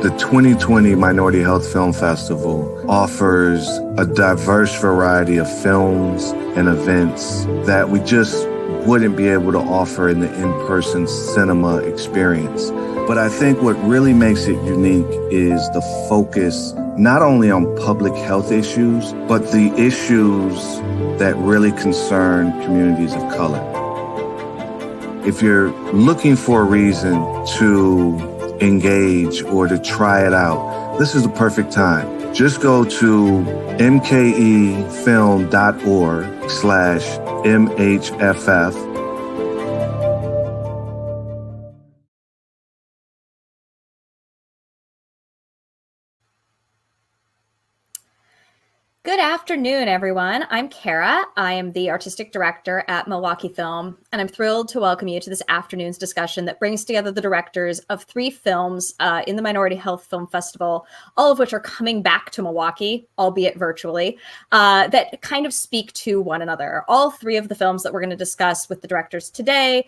The 2020 Minority Health Film Festival offers a diverse variety of films and events that we just wouldn't be able to offer in the in-person cinema experience. But I think what really makes it unique is the focus not only on public health issues, but the issues that really concern communities of color. If you're looking for a reason to engage or to try it out, this is the perfect time. Just go to mkefilm.org/MHFF. Good afternoon, everyone. I'm Cara. I am the artistic director at Milwaukee Film, and I'm thrilled to welcome you to this afternoon's discussion that brings together the directors of 3 films in the Minority Health Film Festival, all of which are coming back to Milwaukee, albeit virtually, that kind of speak to one another. All 3 of the films that we're going to discuss with the directors today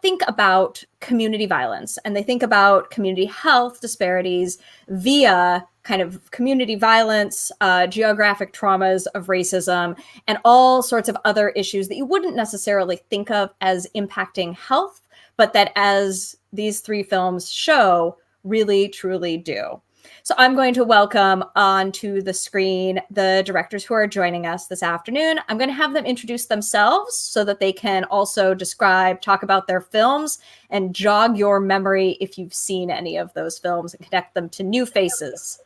think about community violence, and they think about community health disparities via kind of community violence, geographic traumas of racism, and all sorts of other issues that you wouldn't necessarily think of as impacting health, but that, as these 3 films show, really, truly do. So I'm going to welcome onto the screen the directors who are joining us this afternoon. I'm going to have them introduce themselves so that they can also talk about their films, and jog your memory if you've seen any of those films and connect them to new faces.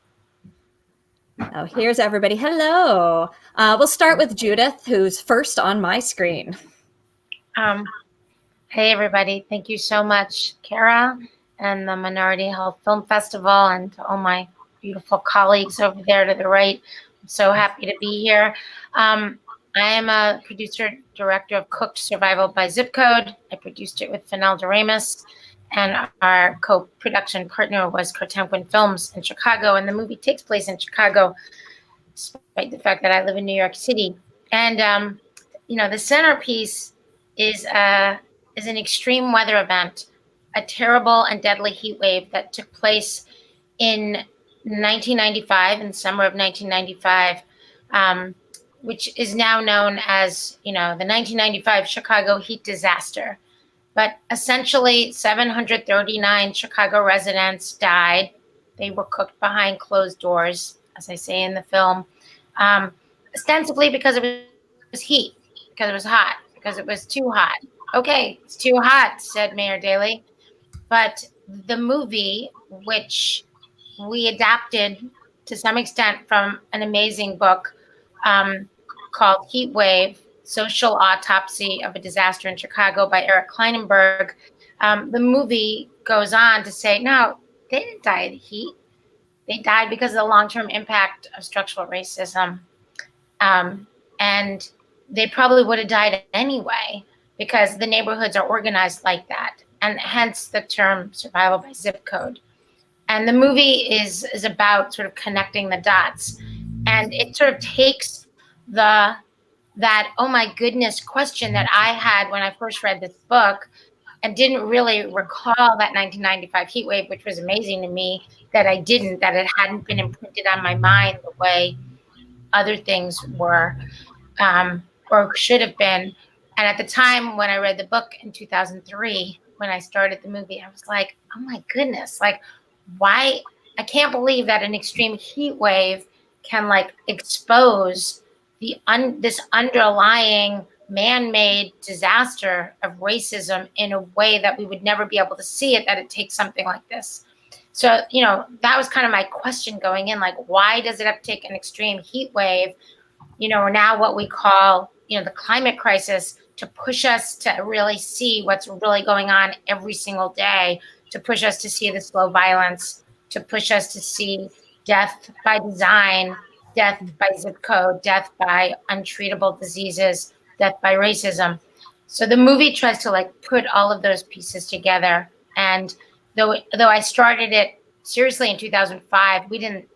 Oh, here's everybody. Hello. We'll start with Judith, who's first on my screen. Hey, everybody. Thank you so much, Cara, and the Minority Health Film Festival, and to all my beautiful colleagues over there to the right. I'm so happy to be here. I am a producer-director of Cooked Survival by Zip Code. I produced it with Fennell Doremus, and our co-production partner was Potemkin Films in Chicago, and the movie takes place in Chicago, despite the fact that I live in New York City. And the centerpiece is an extreme weather event, a terrible and deadly heat wave that took place in 1995, in the summer of 1995, which is now known as the 1995 Chicago heat disaster. But essentially, 739 Chicago residents died. They were cooked behind closed doors, as I say in the film, ostensibly because it was heat, because it was hot, because it was too hot. Okay, it's too hot, said Mayor Daley. But the movie, which we adapted to some extent from an amazing book called Heat Wave, Social Autopsy of a Disaster in Chicago by Eric Kleinenberg. The movie goes on to say, no, they didn't die of the heat. They died because of the long-term impact of structural racism. And they probably would have died anyway because the neighborhoods are organized like that. And hence the term survival by zip code. And the movie is about sort of connecting the dots. And it sort of takes that, oh my goodness, question that I had when I first read this book and didn't really recall that 1995 heat wave, which was amazing to me that it hadn't been imprinted on my mind the way other things were or should have been. And at the time when I read the book in 2003, when I started the movie, I was like, oh my goodness, like, why? I can't believe that an extreme heat wave can expose this underlying man-made disaster of racism in a way that we would never be able to see it, that it takes something like this. So, that was kind of my question going in, why does it have to take an extreme heat wave, or now what we call, the climate crisis, to push us to really see what's really going on every single day, to push us to see the slow violence, to push us to see death by design, death by zip code, death by untreatable diseases, death by racism. So the movie tries to put all of those pieces together. And though I started it seriously in 2005, we didn't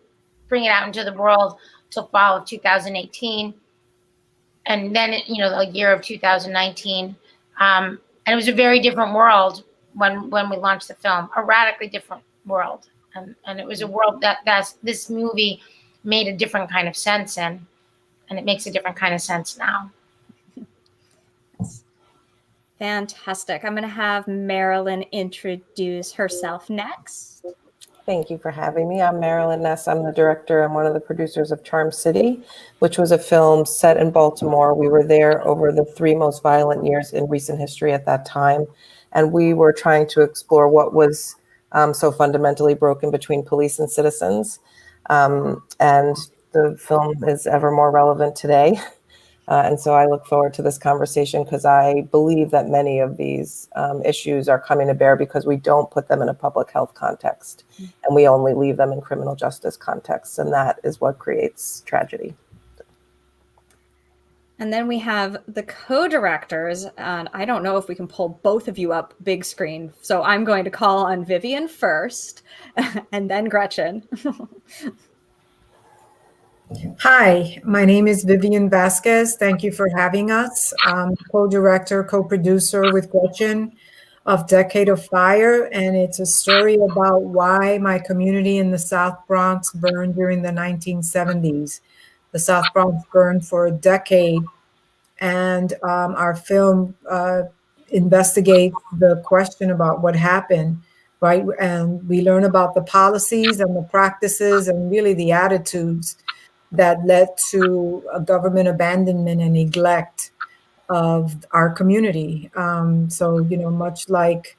bring it out into the world till fall of 2018. And then, the year of 2019. And it was a very different world when we launched the film, a radically different world. And it was a world that this movie made a different kind of sense in, and it makes a different kind of sense now. Fantastic. I'm going to have Marilyn introduce herself next. Thank you for having me. I'm Marilyn Ness. I'm the director and one of the producers of Charm City, which was a film set in Baltimore. We were there over the 3 most violent years in recent history at that time. And we were trying to explore what was so fundamentally broken between police and citizens. And the film is ever more relevant today. And so I look forward to this conversation because I believe that many of these issues are coming to bear because we don't put them in a public health context and we only leave them in criminal justice contexts. And that is what creates tragedy. And then we have the co-directors, and I don't know if we can pull both of you up big screen. So I'm going to call on Vivian first and then Gretchen. Hi, my name is Vivian Vazquez. Thank you for having us. I'm co-director, co-producer with Gretchen of Decade of Fire, and it's a story about why my community in the South Bronx burned during the 1970s. The South Bronx burned for a decade, and our film investigates the question about what happened, right? And we learn about the policies and the practices and really the attitudes that led to a government abandonment and neglect of our community. So, much like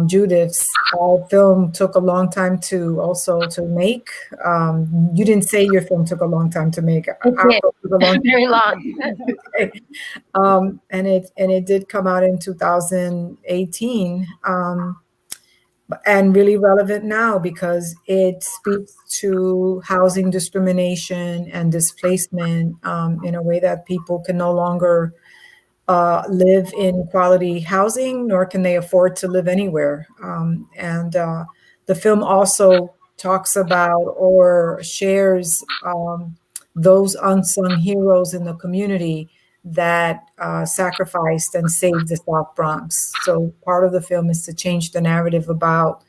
Judith's, our film took a long time to make. You didn't say your film took a long time to make. Very long. Okay. And it did come out in 2018. And really relevant now because it speaks to housing discrimination and displacement in a way that people can no longer live in quality housing, nor can they afford to live anywhere. And the film also talks about or shares those unsung heroes in the community that sacrificed and saved the South Bronx. So part of the film is to change the narrative about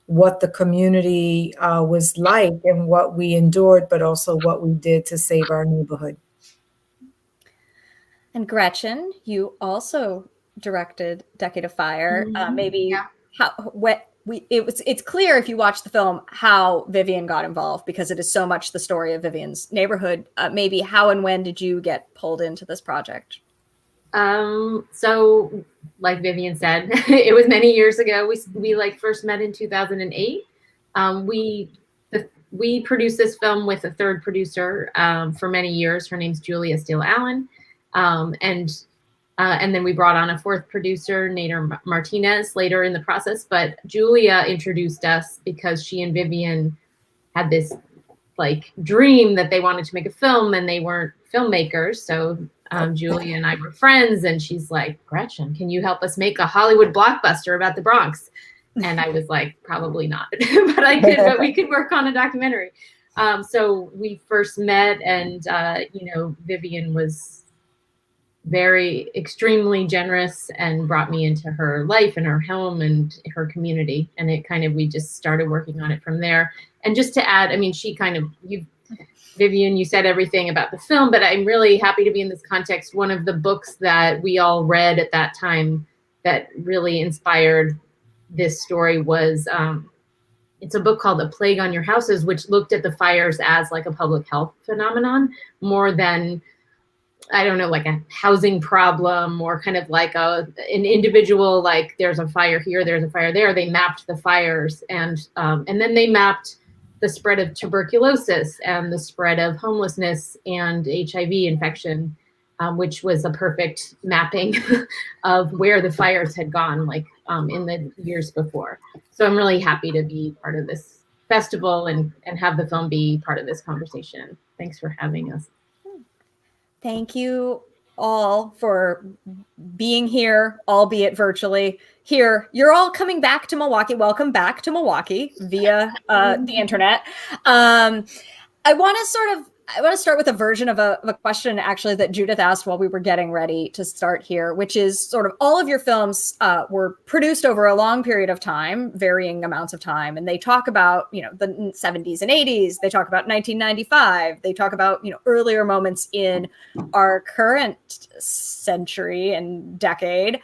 what the community was like and what we endured, but also what we did to save our neighborhood. And Gretchen, you also directed Decade of Fire. It's clear if you watch the film how Vivian got involved because it is so much the story of Vivian's neighborhood. Maybe how and when did you get pulled into this project? So like Vivian said, it was many years ago. We first met in 2008. We produced this film with a third producer for many years. Her name's Julia Steele Allen. And then we brought on a fourth producer, Nader Martinez, later in the process. But Julia introduced us because she and Vivian had this dream that they wanted to make a film and they weren't filmmakers. So Julia and I were friends and she's like, Gretchen, can you help us make a Hollywood blockbuster about the Bronx? And I was like, probably not, but we could work on a documentary. So we first met and, Vivian was very extremely generous and brought me into her life and her home and her community. And we just started working on it from there. And just to add, Vivian, you said everything about the film, but I'm really happy to be in this context. One of the books that we all read at that time that really inspired this story was, it's a book called A Plague on Your Houses, which looked at the fires as a public health phenomenon more than, a housing problem or an individual, there's a fire here, there's a fire there. They mapped the fires and then they mapped the spread of tuberculosis and the spread of homelessness and HIV infection, which was a perfect mapping of where the fires had gone in the years before. So I'm really happy to be part of this festival and have the film be part of this conversation. Thanks for having us. Thank you all for being here, albeit virtually. Here, you're all coming back to Milwaukee. Welcome back to Milwaukee via the internet. I want to sort of I want to start with a version of a question actually that Judith asked while we were getting ready to start here, which is sort of all of your films were produced over a long period of time, varying amounts of time. And they talk about, the 70s and 80s. They talk about 1995. They talk about, earlier moments in our current century and decade.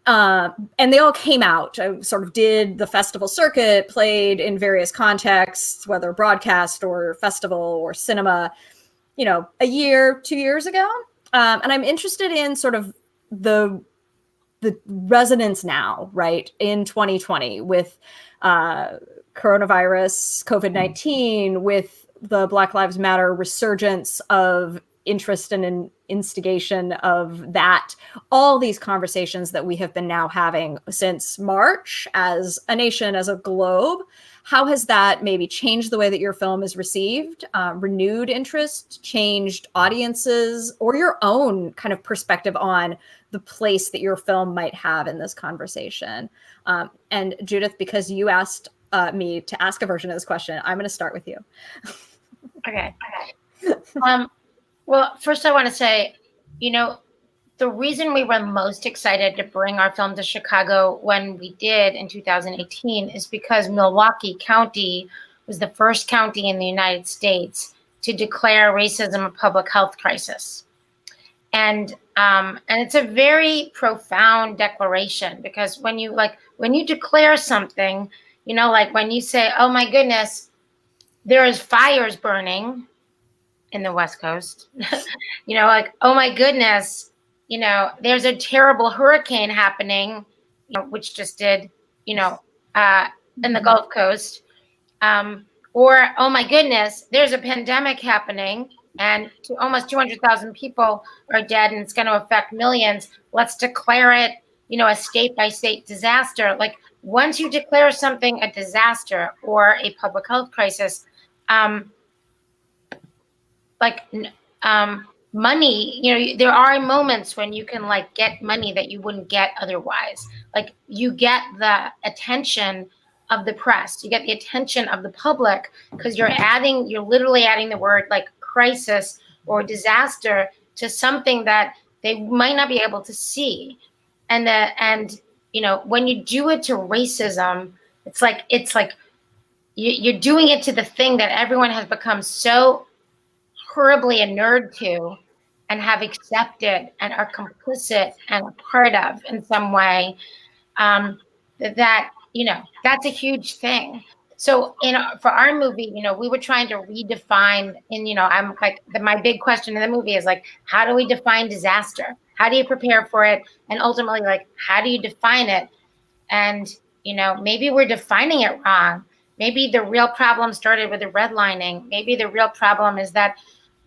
And they all came out. I sort of did the festival circuit, played in various contexts, whether broadcast or festival or cinema, a year, 2 years ago. And I'm interested in sort of the resonance now, right, in 2020 with coronavirus, COVID-19, with the Black Lives Matter resurgence of interest and an instigation of that, all these conversations that we have been now having since March as a nation, as a globe. How has that maybe changed the way that your film is received, renewed interest, changed audiences, or your own kind of perspective on the place that your film might have in this conversation? And Judith, because you asked me to ask a version of this question, I'm going to start with you. Okay. Well, first I want to say, the reason we were most excited to bring our film to Chicago when we did in 2018 is because Milwaukee County was the first county in the United States to declare racism a public health crisis. And it's a very profound declaration, because when you declare something, like when you say, oh my goodness, there is fires burning in the West Coast, like, oh my goodness, there's a terrible hurricane happening, which just did, in the Gulf Coast, or, oh my goodness, there's a pandemic happening and almost 200,000 people are dead and it's going to affect millions. Let's declare it, a state by state disaster. Like, once you declare something a disaster or a public health crisis, money, there are moments when you can get money that you wouldn't get otherwise. Like, you get the attention of the press, you get the attention of the public, because you're literally adding the word crisis or disaster to something that they might not be able to see. And when you do it to racism, it's like you're doing it to the thing that everyone has become so horribly inured to and have accepted and are complicit and a part of in some way, that's a huge thing. So for our movie, we were trying to redefine, I'm my big question in the movie is how do we define disaster? How do you prepare for it? And ultimately, how do you define it? And, maybe we're defining it wrong. Maybe the real problem started with the redlining. Maybe the real problem is that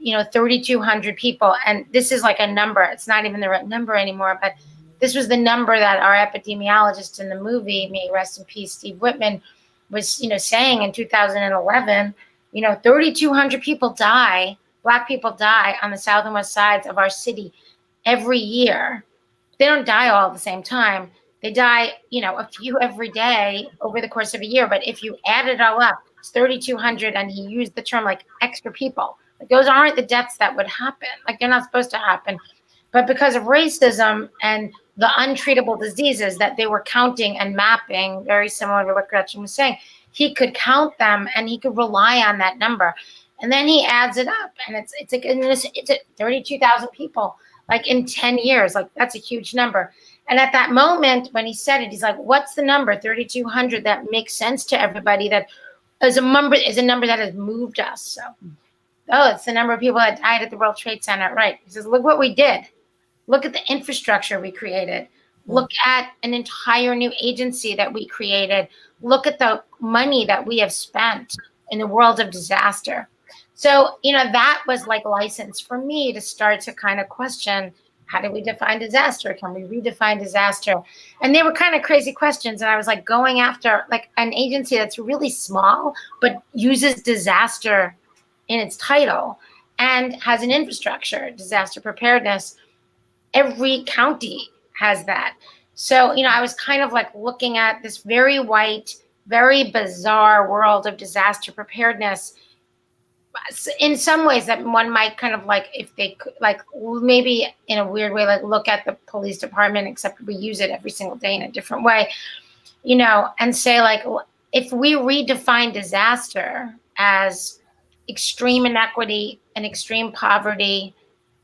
3,200 people, and this is a number, it's not even the right number anymore, but this was the number that our epidemiologist in the movie, may rest in peace, Steve Whitman, was, saying in 2011, 3,200 people die, Black people die on the south and west sides of our city every year. They don't die all at the same time. They die, a few every day over the course of a year. But if you add it all up, it's 3,200, and he used the term extra people. Those aren't the deaths that would happen. They're not supposed to happen. But because of racism and the untreatable diseases that they were counting and mapping, very similar to what Gretchen was saying, he could count them and he could rely on that number. And then he adds it up, and it's 32,000 people, in 10 years. That's a huge number. And at that moment when he said it, he's like, what's the number, 3,200, that makes sense to everybody, that is a number that has moved us. So, it's the number of people that died at the World Trade Center. Right. He says, look what we did. Look at the infrastructure we created. Look at an entire new agency that we created. Look at the money that we have spent in the world of disaster. So, that was license for me to start to kind of question, how do we define disaster? Can we redefine disaster? And they were kind of crazy questions. And I was going after an agency that's really small, but uses disaster in its title and has an infrastructure, disaster preparedness. Every county has that. So, I was kind of looking at this very white, very bizarre world of disaster preparedness in some ways that one might kind of like, if they could, like maybe in a weird way, like look at the police department, except we use it every single day in a different way, you know, and say like, if we redefine disaster as extreme inequity and extreme poverty,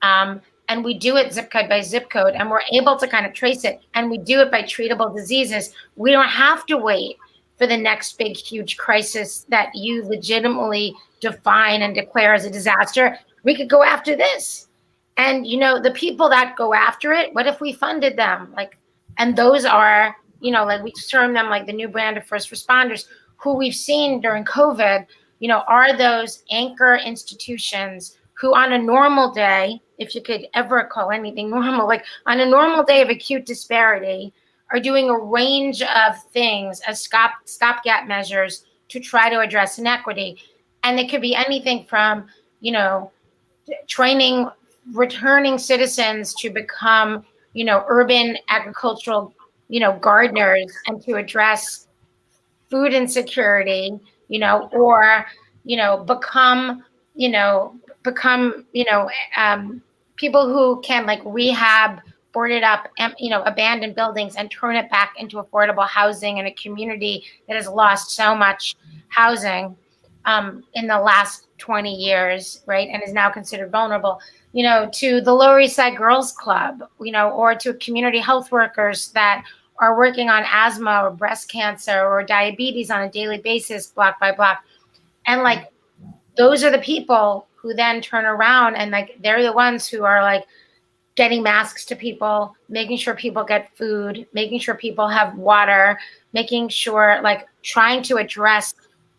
and we do it zip code by zip code, and we're able to kind of trace it, and we do it by treatable diseases, we don't have to wait for the next big, huge crisis that you legitimately define and declare as a disaster. We could go after this. And, you know, the people that go after it, what if we funded them? Like, and those are, you know, like we term them like the new brand of first responders, who we've seen during COVID, you know, are those anchor institutions who on a normal day, if you could ever call anything normal, like on a normal day of acute disparity, are doing a range of things as stopgap measures to try to address inequity. And it could be anything from, you know, training returning citizens to become, you know, urban agricultural, you know, gardeners, and to address food insecurity, you know, or, you know, become people who can like rehab boarded up, you know, abandoned buildings and turn it back into affordable housing in a community that has lost so much housing in the last 20 years, right, and is now considered vulnerable, you know, to the Lower East Side Girls Club, you know, or to community health workers that are working on asthma or breast cancer or diabetes on a daily basis, block by block. And like, those are the people who then turn around and like, they're the ones who are like, getting masks to people, making sure people get food, making sure people have water, making sure like trying to address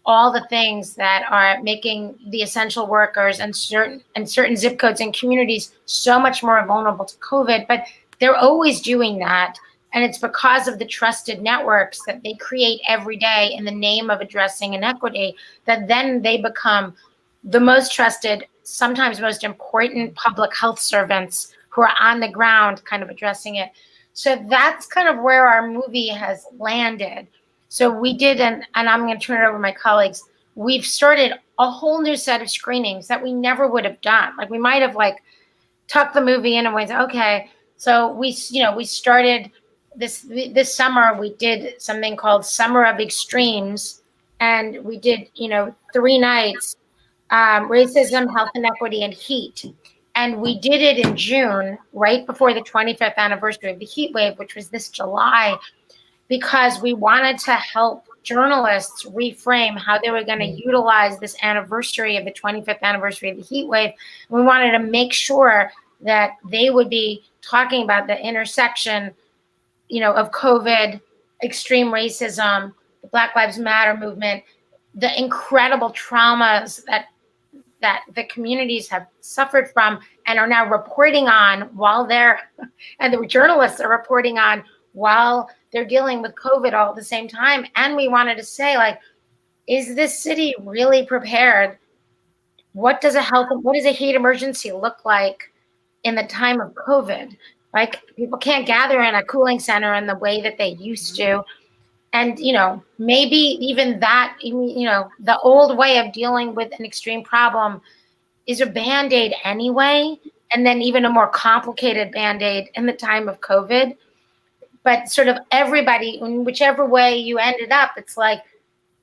all the things that are making the essential workers and certain zip codes and communities so much more vulnerable to COVID. But they're always doing that. And it's because of the trusted networks that they create every day in the name of addressing inequity that then they become the most trusted, sometimes most important public health servants who are on the ground kind of addressing it. So that's kind of where our movie has landed. So we did, and I'm going to turn it over to my colleagues, we've started a whole new set of screenings that we never would have done. Like we might have like tucked the movie in and went, okay. So we started this summer, we did something called Summer of Extremes. And we did, 3 nights, racism, health inequity, and heat. And we did it in June, right before the 25th anniversary of the heat wave, which was this July, because we wanted to help journalists reframe how they were going to utilize this anniversary of the 25th anniversary of the heat wave. We wanted to make sure that they would be talking about the intersection, of COVID, extreme racism, the Black Lives Matter movement, the incredible traumas that the communities have suffered from and are now reporting on and the journalists are reporting on while they're dealing with COVID all at the same time. And we wanted to say, is this city really prepared? What does a heat emergency look like in the time of COVID? Like, people can't gather in a cooling center in the way that they used to. And, maybe even that, the old way of dealing with an extreme problem is a Band-Aid anyway, and then even a more complicated Band-Aid in the time of COVID. But sort of everybody, in whichever way you ended up, it's like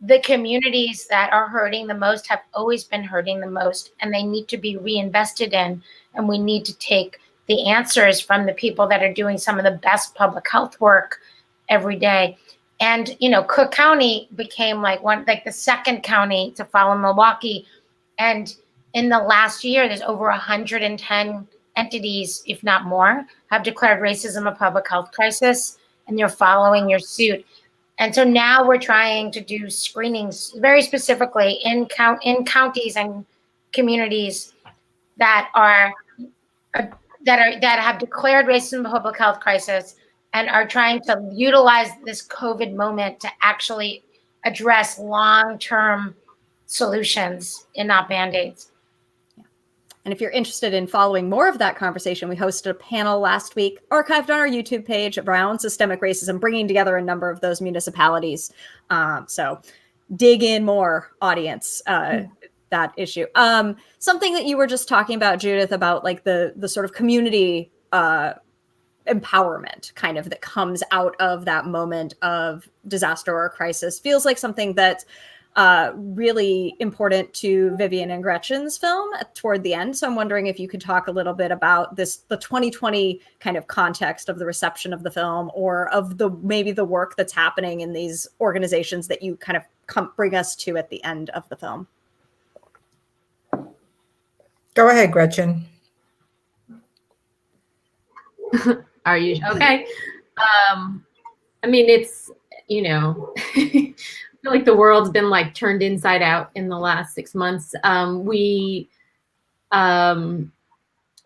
the communities that are hurting the most have always been hurting the most, and they need to be reinvested in. And we need to take the answers from the people that are doing some of the best public health work every day. And, Cook County became the second county to follow Milwaukee. And in the last year, there's over 110 entities, if not more, have declared racism a public health crisis, and they're following your suit. And so now we're trying to do screenings very specifically in counties and communities that have declared racism a public health crisis and are trying to utilize this COVID moment to actually address long-term solutions and not Band-Aids. And if you're interested in following more of that conversation, we hosted a panel last week, archived on our YouTube page, around systemic racism, bringing together a number of those municipalities. So dig in more, audience. that issue. Something that you were just talking about, Judith, about like the sort of community empowerment kind of that comes out of that moment of disaster or crisis feels like something that's really important to Vivian and Gretchen's film toward the end. So I'm wondering if you could talk a little bit about the 2020 kind of context of the reception of the film, or of maybe the work that's happening in these organizations that you kind of bring us to at the end of the film. Go ahead, Gretchen. Are you okay? I mean, it's, you know, I feel like the world's been like turned inside out in the last 6 months.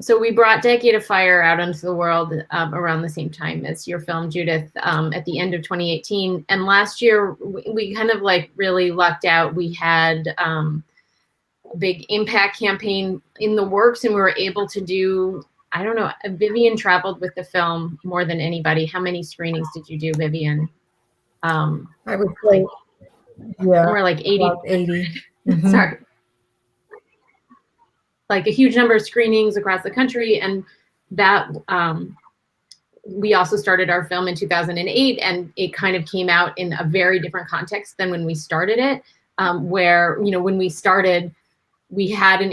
So we brought Decade of Fire out into the world around the same time as your film, Judith, at the end of 2018. And last year, we kind of like really lucked out. We had a big impact campaign in the works, and we were able to do, I don't know, Vivian traveled with the film more than anybody. How many screenings did you do, Vivian? I would say, yeah, somewhere like 80. about 80. Mm-hmm. Sorry. Like a huge number of screenings across the country. And that we also started our film in 2008, and it kind of came out in a very different context than when we started it, where, you know, when we started, we had an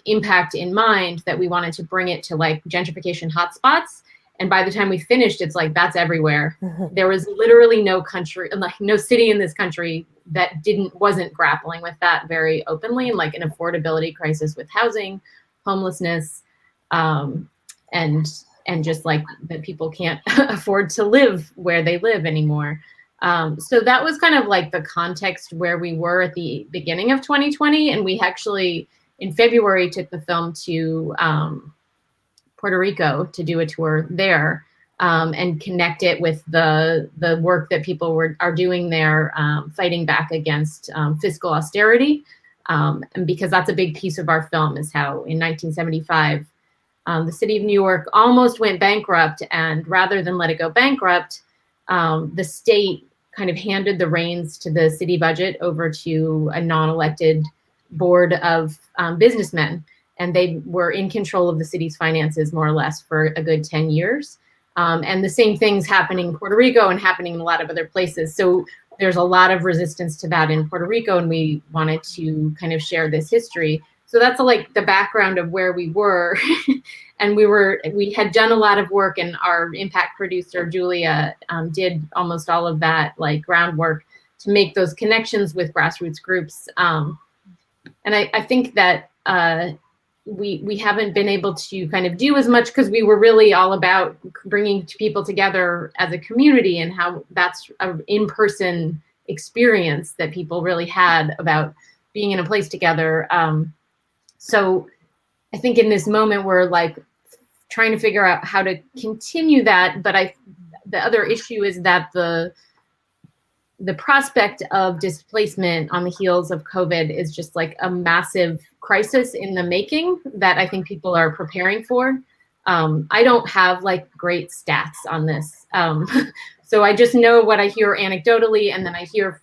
impact in mind that we wanted to bring it to like gentrification hotspots. And by the time we finished, it's like, that's everywhere. Mm-hmm. There was literally no country, like no city in this country that wasn't grappling with that very openly, and like an affordability crisis with housing, homelessness, and just like that people can't afford to live where they live anymore. So that was kind of like the context where we were at the beginning of 2020. And we actually, in February, took the film to Puerto Rico to do a tour there, and connect it with the work that people are doing there, fighting back against fiscal austerity. And because that's a big piece of our film, is how in 1975, the city of New York almost went bankrupt. And rather than let it go bankrupt, the state kind of handed the reins to the city budget over to a non-elected board of businessmen. And they were in control of the city's finances more or less for a good 10 years. And the same thing's happening in Puerto Rico and happening in a lot of other places. So there's a lot of resistance to that in Puerto Rico, and we wanted to kind of share this history. So that's like the background of where we were. And we had done a lot of work, and our impact producer, Julia, did almost all of that like groundwork to make those connections with grassroots groups. And I think that we haven't been able to kind of do as much, because we were really all about bringing people together as a community, and how that's an in-person experience that people really had about being in a place together. So I think in this moment, we're like trying to figure out how to continue that. But the other issue is that the prospect of displacement on the heels of COVID is just like a massive crisis in the making that I think people are preparing for. I don't have like great stats on this. So I just know what I hear anecdotally, and then I hear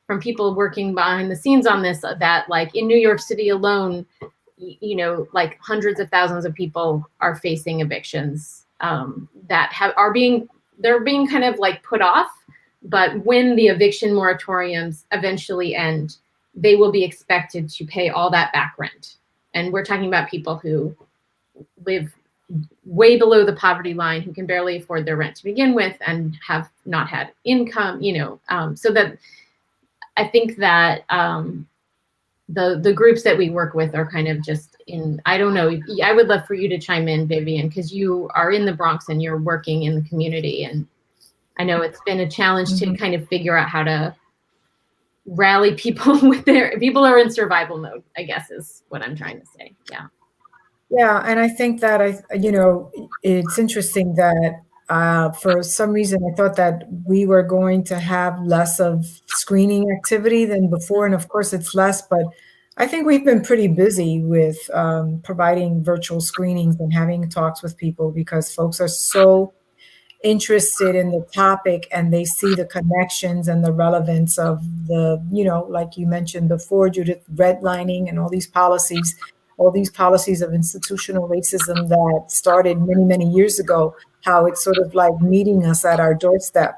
from people working behind the scenes on this, that like in New York City alone, you know, like hundreds of thousands of people are facing evictions that they're being kind of like put off. But when the eviction moratoriums eventually end, they will be expected to pay all that back rent. And we're talking about people who live way below the poverty line, who can barely afford their rent to begin with, and have not had income, you know. So that I think that the groups that we work with are kind of just in, I don't know, I would love for you to chime in, Vivian, because you are in the Bronx and you're working in the community. And I know it's been a challenge to kind of figure out how to rally people people are in survival mode, I guess is what I'm trying to say. Yeah. Yeah. And I think that it's interesting that for some reason, I thought that we were going to have less of screening activity than before. And of course it's less, but I think we've been pretty busy with providing virtual screenings and having talks with people, because folks are so interested in the topic and they see the connections and the relevance of the, like you mentioned before, Judith, redlining and all these policies of institutional racism that started many, many years ago, how it's sort of like meeting us at our doorstep.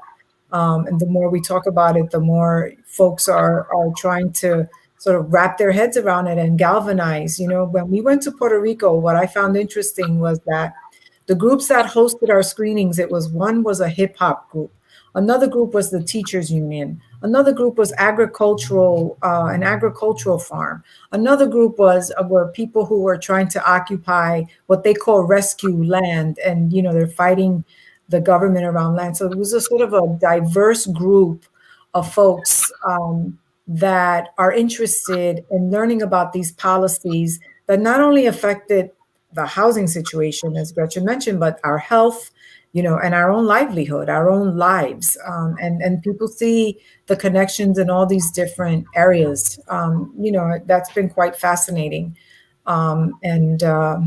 And the more we talk about it, the more folks are trying to sort of wrap their heads around it and galvanize. When we went to Puerto Rico, what I found interesting was that the groups that hosted our screenings, one was a hip hop group. Another group was the teachers union. Another group was an agricultural farm. Another group were people who were trying to occupy what they call rescue land. And, they're fighting the government around land. So it was a sort of a diverse group of folks that are interested in learning about these policies that not only affected the housing situation, as Gretchen mentioned, but our health, and our own livelihood, our own lives. And people see the connections in all these different areas. That's been quite fascinating. And I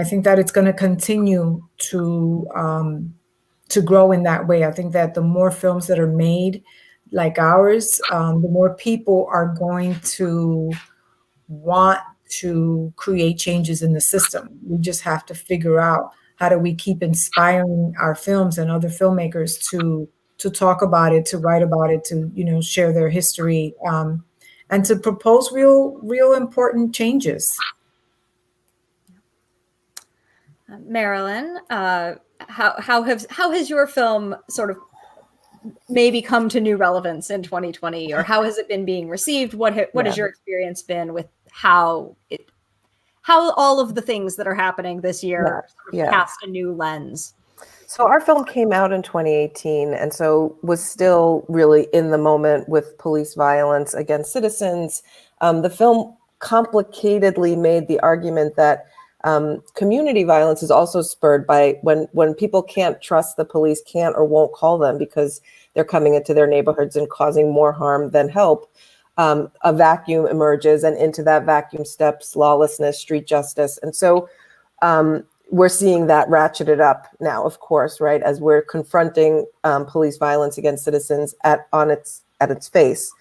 think that it's going to continue to grow in that way. I think that the more films that are made like ours, the more people are going to want to create changes in the system. We just have to figure out how do we keep inspiring our films and other filmmakers to talk about it, to write about it, to share their history, and to propose real important changes. Marilyn, how has your film sort of maybe come to new relevance in 2020, or how has it been being received? What has your experience been with how all of the things that are happening this year cast a new lens? So our film came out in 2018, and so was still really in the moment with police violence against citizens. The film complicatedly made the argument that community violence is also spurred by when people can't trust the police, can't or won't call them because they're coming into their neighborhoods and causing more harm than help. A vacuum emerges, and into that vacuum steps lawlessness, street justice. And so we're seeing that ratcheted up now, of course, right, as we're confronting police violence against citizens at its face.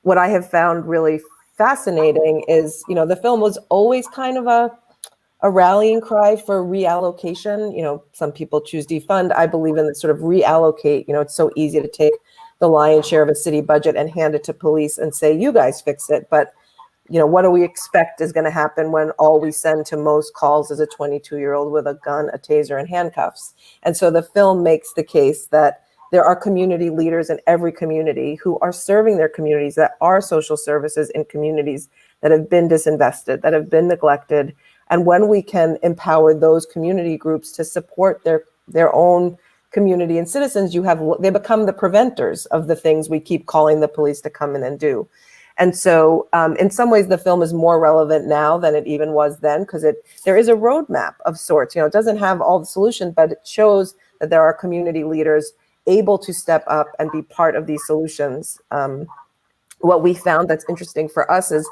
What I have found really fascinating is, the film was always kind of a rallying cry for reallocation. Some people choose defund. I believe in the sort of reallocate. It's so easy to take the lion's share of a city budget and hand it to police and say, you guys fix it. But, what do we expect is going to happen when all we send to most calls is a 22-year-old with a gun, a taser, and handcuffs? And so the film makes the case that there are community leaders in every community who are serving their communities, that are social services in communities that have been disinvested, that have been neglected. And when we can empower those community groups to support their own community and citizens, they become the preventers of the things we keep calling the police to come in and do. And so in some ways, the film is more relevant now than it even was then, because there is a roadmap of sorts. It doesn't have all the solutions, but it shows that there are community leaders able to step up and be part of these solutions. What we found that's interesting for us is,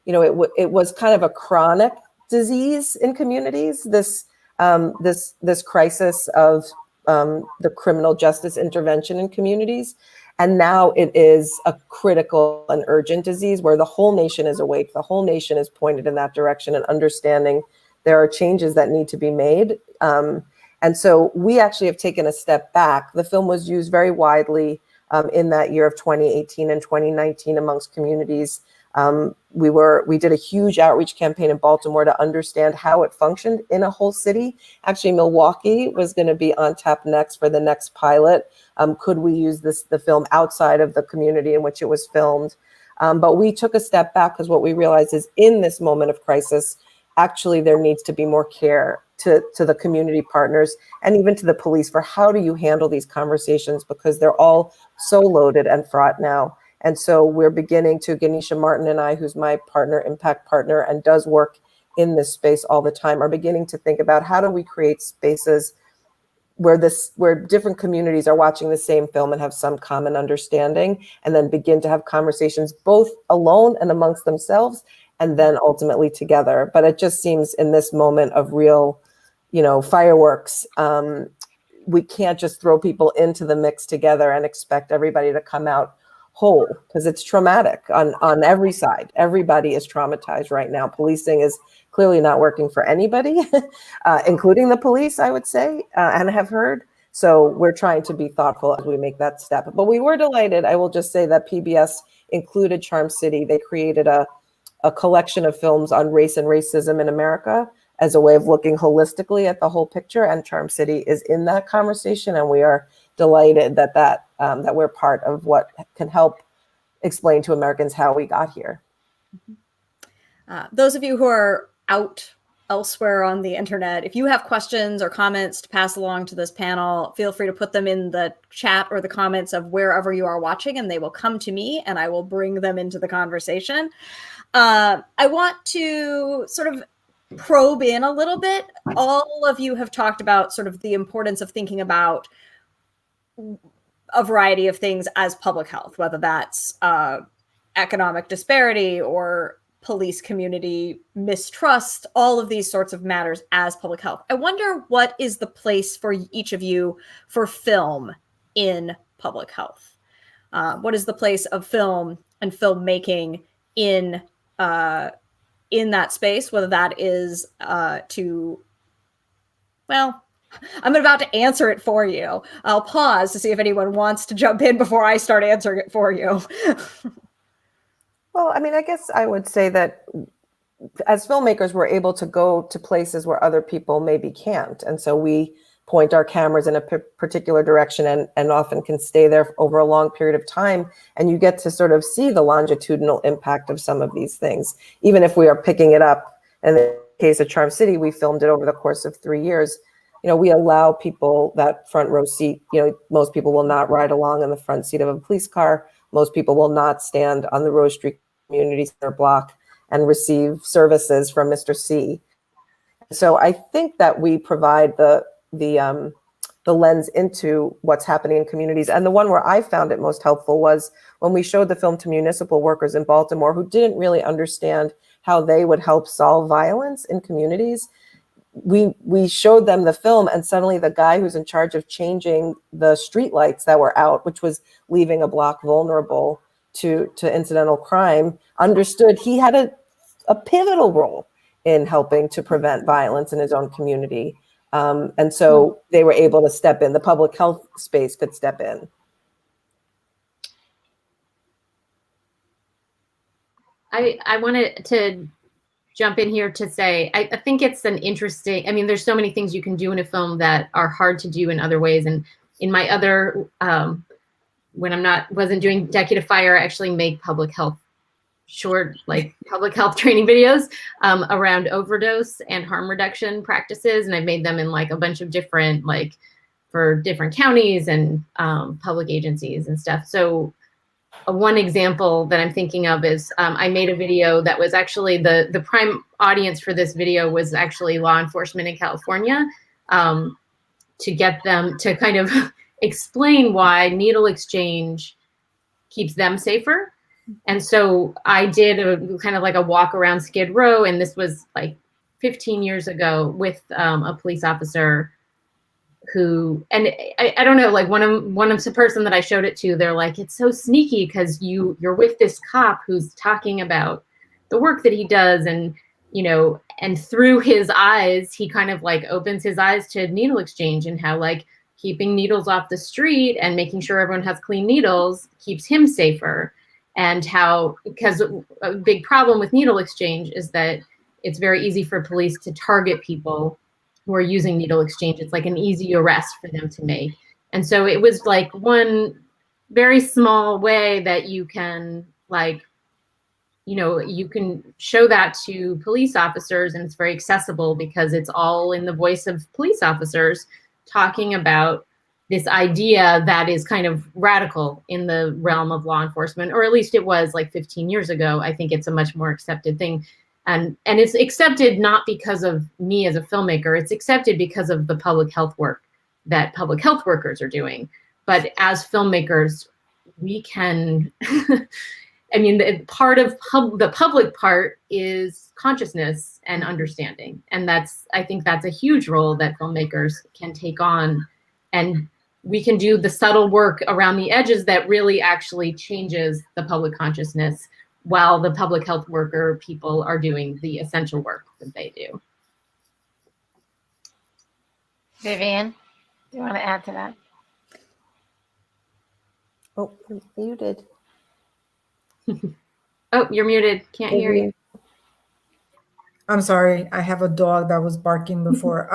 it was kind of a chronic disease in communities, this crisis of the criminal justice intervention in communities. And now it is a critical and urgent disease where the whole nation is awake. The whole nation is pointed in that direction and understanding there are changes that need to be made. And so we actually have taken a step back. The film was used very widely in that year of 2018 and 2019 amongst communities. We did a huge outreach campaign in Baltimore to understand how it functioned in a whole city. Actually, Milwaukee was going to be on tap next for the next pilot. Could we use the film outside of the community in which it was filmed? But we took a step back because what we realized is in this moment of crisis, actually there needs to be more care to the community partners and even to the police for how do you handle these conversations, because they're all so loaded and fraught now. And so we're beginning to, Ganesha Martin and I, who's my partner, impact partner, and does work in this space all the time, are beginning to think about how do we create spaces where different communities are watching the same film and have some common understanding, and then begin to have conversations both alone and amongst themselves, and then ultimately together. But it just seems in this moment of real, fireworks, we can't just throw people into the mix together and expect everybody to come out whole, because it's traumatic on every side. Everybody is traumatized right now. Policing is clearly not working for anybody, including the police, I would say, and have heard. So we're trying to be thoughtful as we make that step. But we were delighted. I will just say that PBS included Charm City. They created a collection of films on race and racism in America as a way of looking holistically at the whole picture. And Charm City is in that conversation. And we are delighted that we're part of what can help explain to Americans how we got here. Those of you who are out elsewhere on the internet, if you have questions or comments to pass along to this panel, feel free to put them in the chat or the comments of wherever you are watching, and they will come to me and I will bring them into the conversation. I want to sort of probe in a little bit. All of you have talked about sort of the importance of thinking about a variety of things as public health, whether that's economic disparity or police community mistrust, all of these sorts of matters as public health. I wonder what is the place for each of you for film in public health? What is the place of film and filmmaking in that space, whether that is I'm about to answer it for you. I'll pause to see if anyone wants to jump in before I start answering it for you. Well, I mean, I guess I would say that as filmmakers, we're able to go to places where other people maybe can't. And so we point our cameras in a particular direction and often can stay there over a long period of time. And you get to sort of see the longitudinal impact of some of these things, even if we are picking it up. In the case of Charm City, we filmed it over the course of 3 years. You know, we allow people that front row seat. You know, most people will not ride along in the front seat of a police car. Most people will not stand on the Rose Street Community Center block and receive services from Mr. C. So I think that we provide the lens into what's happening in communities. And the one where I found it most helpful was when we showed the film to municipal workers in Baltimore who didn't really understand how they would help solve violence in communities. We showed them the film, and suddenly the guy who's in charge of changing the streetlights that were out, which was leaving a block vulnerable to incidental crime, understood he had a pivotal role in helping to prevent violence in his own community. And so they were able to step in. The public health space could step in. I wanted to jump in here to say, I think it's an interesting, I mean, there's so many things you can do in a film that are hard to do in other ways. And in my other, when wasn't doing Decade of Fire, I actually make public health short, like public health training videos around overdose and harm reduction practices. And I've made them in like a bunch of different, like for different counties and public agencies and stuff. So one example that I'm thinking of is I made a video that was actually the prime audience for this video was actually law enforcement in California, to get them to kind of explain why needle exchange keeps them safer. And so I did a kind of like a walk around Skid Row, and this was like 15 years ago with a police officer who, and I don't know, like one of the person that I showed it to, they're like, it's so sneaky because you're with this cop who's talking about the work that he does, and you know, and through his eyes, he kind of like opens his eyes to needle exchange and how like keeping needles off the street and making sure everyone has clean needles keeps him safer. And how, because a big problem with needle exchange is that it's very easy for police to target people who are using needle exchange. It's like an easy arrest for them to make. And so it was like one very small way that you can like, you know, you can show that to police officers, and it's very accessible because it's all in the voice of police officers talking about this idea that is kind of radical in the realm of law enforcement, or at least it was like 15 years ago. I think it's a much more accepted thing. And it's accepted not because of me as a filmmaker, it's accepted because of the public health work that public health workers are doing. But as filmmakers, we can, I mean, part of the public part is consciousness and understanding. And I think that's a huge role that filmmakers can take on and we can do the subtle work around the edges that really actually changes the public consciousness, while the public health worker people are doing the essential work that they do. Vivian, do you want to add to that? Oh, you're muted. Oh, you're muted. Can't hear you. I'm sorry. I have a dog that was barking before.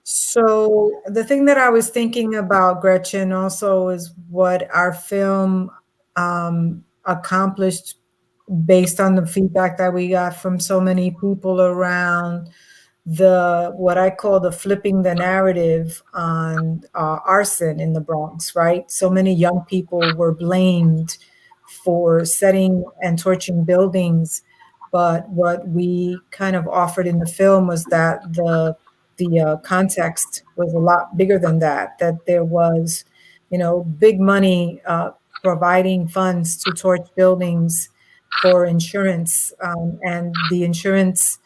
So the thing that I was thinking about, Gretchen, also is what our film accomplished based on the feedback that we got from so many people around what I call the flipping the narrative on arson in the Bronx, right? So many young people were blamed for setting and torching buildings, but what we kind of offered in the film was that the context was a lot bigger than that. That there was, big money providing funds to torch buildings for insurance, and the insurance.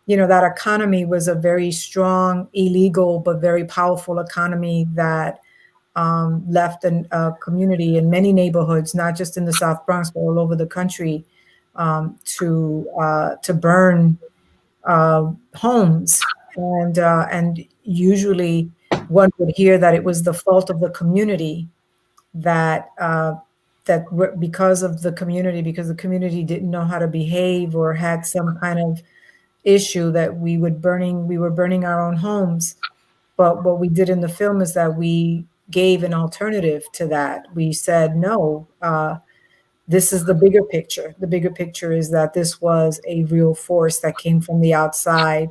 That economy was a very strong, illegal, but very powerful economy that left a community in many neighborhoods, not just in the South Bronx, but all over the country, to burn homes. And usually one would hear that it was the fault of the community, that because the community didn't know how to behave or had some kind of issue, that we were burning our own homes. But what we did in the film is that we gave an alternative to that. We said, no, this is the bigger picture. The bigger picture is that this was a real force that came from the outside,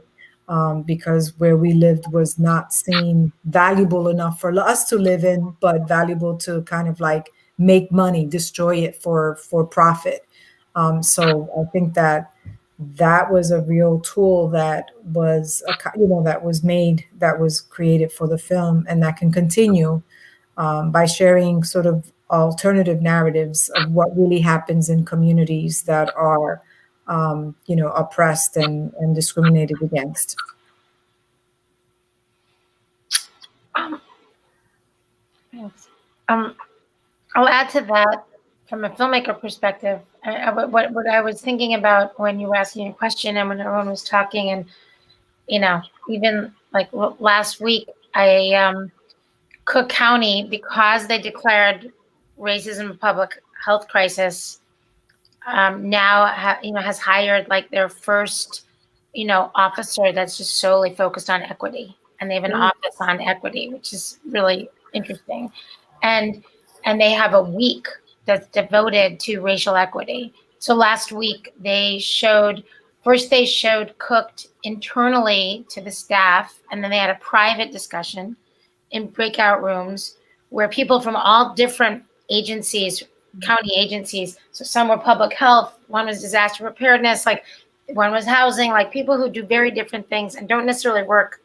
because where we lived was not seen valuable enough for us to live in, but valuable to kind of like make money, destroy it for profit. So I think that was a real tool that was, that was created for the film, and that can continue by sharing sort of alternative narratives of what really happens in communities that are, oppressed and discriminated against. I'll add to that from a filmmaker perspective. What I was thinking about when you were asking a question and when everyone was talking, and even like last week, Cook County, because they declared racism a public health crisis, now has hired like their first officer that's just solely focused on equity, and they have an office on equity, which is really interesting, and they have a week that's devoted to racial equity. So last week they showed cooked internally to the staff, and then they had a private discussion in breakout rooms where people from all different agencies, county agencies, so some were public health, one was disaster preparedness, like one was housing, like people who do very different things and don't necessarily work.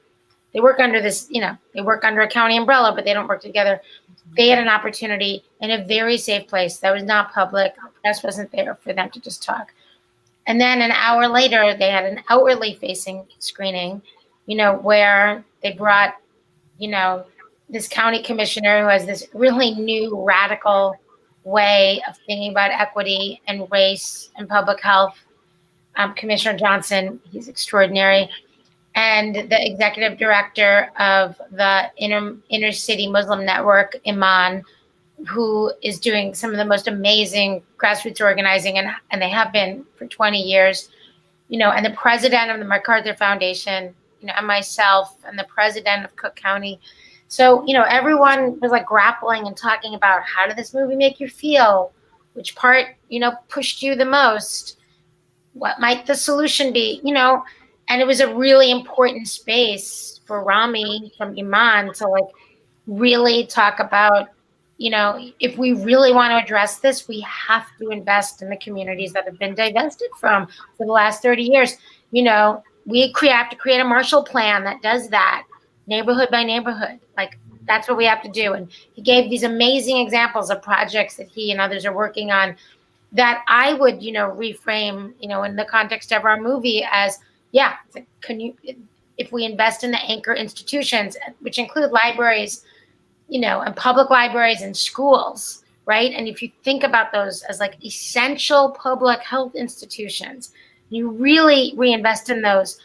They work under this, they work under a county umbrella, but they don't work together. They had an opportunity in a very safe place that was not public. The press wasn't there for them to just talk. And then an hour later, they had an outwardly facing screening, where they brought, this county commissioner who has this really new radical way of thinking about equity and race and public health. Commissioner Johnson, he's extraordinary. And the executive director of the inner city Muslim network, Iman, who is doing some of the most amazing grassroots organizing, and they have been for 20 years, and the president of the MacArthur Foundation, and myself, and the president of Cook County. So, everyone was like grappling and talking about, how did this movie make you feel? Which part, pushed you the most? What might the solution be? And it was a really important space for Rami from Iman to like really talk about, if we really want to address this, we have to invest in the communities that have been divested from for the last 30 years. We have to create a Marshall Plan that does that, neighborhood by neighborhood. Like, that's what we have to do. And he gave these amazing examples of projects that he and others are working on that I would, reframe, in the context of our movie as, if we invest in the anchor institutions, which include libraries, and public libraries and schools, right? And if you think about those as like essential public health institutions, you really reinvest in those,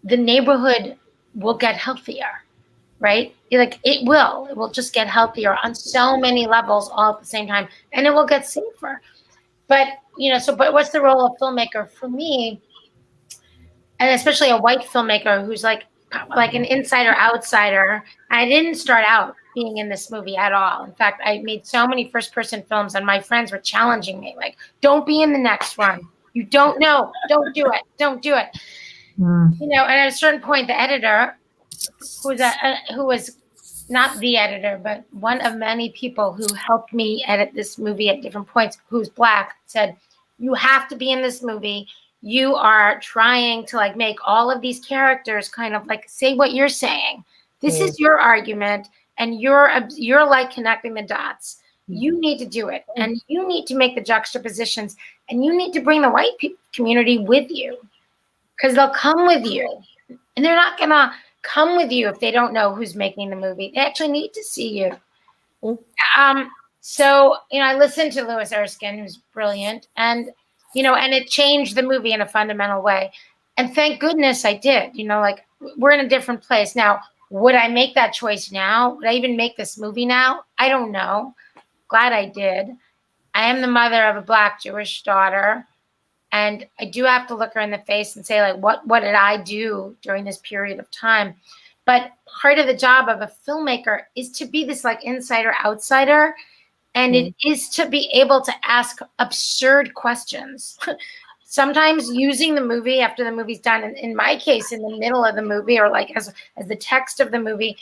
the neighborhood will get healthier, right? Like it will just get healthier on so many levels all at the same time, and it will get safer. But, but what's the role of filmmaker for me? And especially a white filmmaker who's like an insider outsider. I didn't start out being in this movie at all. In fact, I made so many first person films and my friends were challenging me, like, don't be in the next one. You don't know. Don't do it. Don't do it. And at a certain point, the editor, who was not the editor, but one of many people who helped me edit this movie at different points, who's Black, said, you have to be in this movie. You are trying to like make all of these characters kind of like say what you're saying. This is your argument, and you're like connecting the dots. You need to do it, and you need to make the juxtapositions, and you need to bring the white community with you, because they'll come with you, and they're not gonna come with you if they don't know who's making the movie. They actually need to see you. So I listened to Louis Erskine, who's brilliant, and and it changed the movie in a fundamental way. And thank goodness I did. Like, we're in a different place now. Would I make that choice now? Would I even make this movie now? I don't know. Glad I did. I am the mother of a Black Jewish daughter, and I do have to look her in the face and say, like, what did I do during this period of time? But part of the job of a filmmaker is to be this like insider outsider. And it is to be able to ask absurd questions. Sometimes using the movie after the movie's done, in my case, in the middle of the movie, or like as the text of the movie,